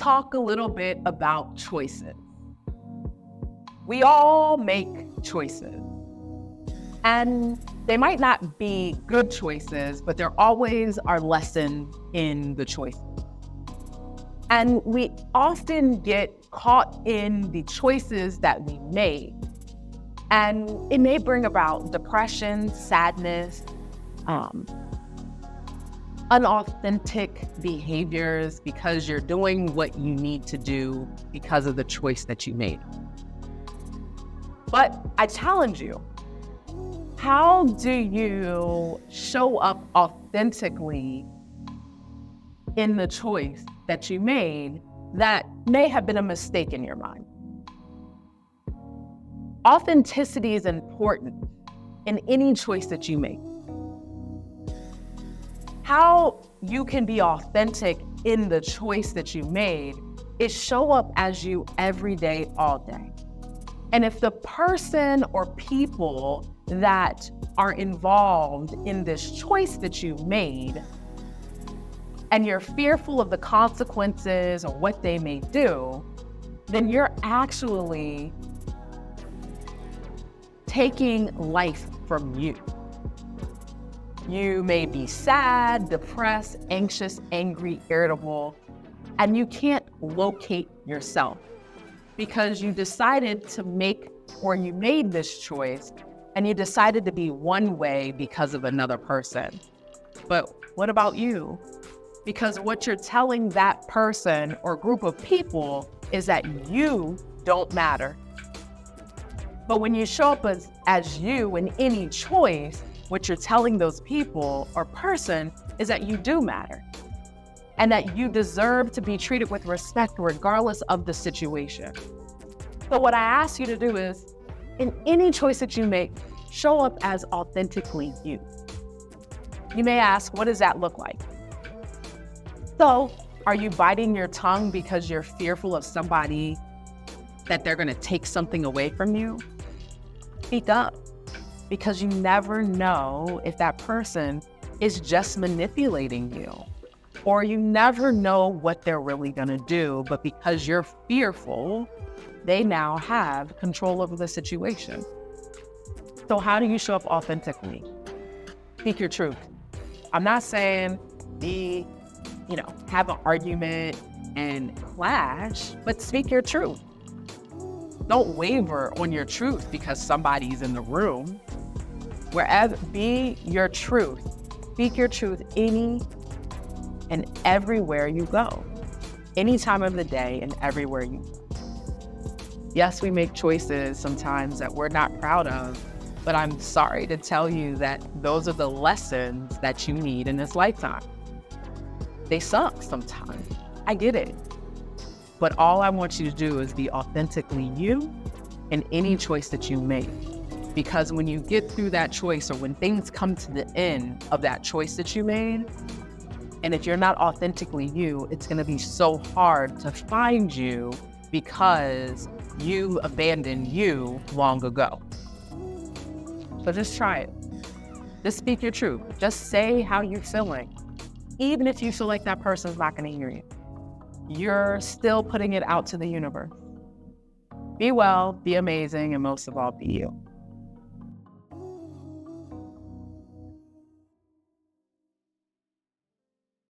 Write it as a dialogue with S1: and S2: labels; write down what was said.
S1: talk a little bit about choices. We all make choices, and they might not be good choices, but there always are lessons in the choices. And we often get caught in the choices that we made, and it may bring about depression, sadness, unauthentic behaviors because you're doing what you need to do because of the choice that you made. But I challenge you, how do you show up authentically in the choice that you made that may have been a mistake in your mind? Authenticity is important in any choice that you make. How you can be authentic in the choice that you made is show up as you every day, all day. And if the person or people that are involved in this choice that you made, and you're fearful of the consequences or what they may do, then you're actually taking life from you. You may be sad, depressed, anxious, angry, irritable, and you can't locate yourself because you decided to make, or you made this choice and you decided to be one way because of another person. But what about you? Because what you're telling that person or group of people is that you don't matter. But when you show up as you in any choice, what you're telling those people or person is that you do matter and that you deserve to be treated with respect regardless of the situation. So what I ask you to do is, in any choice that you make, show up as authentically you. You may ask, what does that look like? So, are you biting your tongue because you're fearful of somebody that they're going to take something away from you? Speak up, because you never know if that person is just manipulating you, or you never know what they're really going to do, but because you're fearful, they now have control over the situation. So how do you show up authentically? Speak your truth. I'm not saying have an argument and clash, but speak your truth. Don't waver on your truth because somebody's in the room. Be your truth. Speak your truth any and everywhere you go, any time of the day and everywhere you go. Yes, we make choices sometimes that we're not proud of, but I'm sorry to tell you that those are the lessons that you need in this lifetime. They suck sometimes. I get it. But all I want you to do is be authentically you in any choice that you make. Because when you get through that choice, or when things come to the end of that choice that you made, and if you're not authentically you, it's going to be so hard to find you because you abandoned you long ago. So just try it. Just speak your truth. Just say how you're feeling. Even if you feel like that person's not going to hear you, you're still putting it out to the universe. Be well, be amazing, and most of all, be you.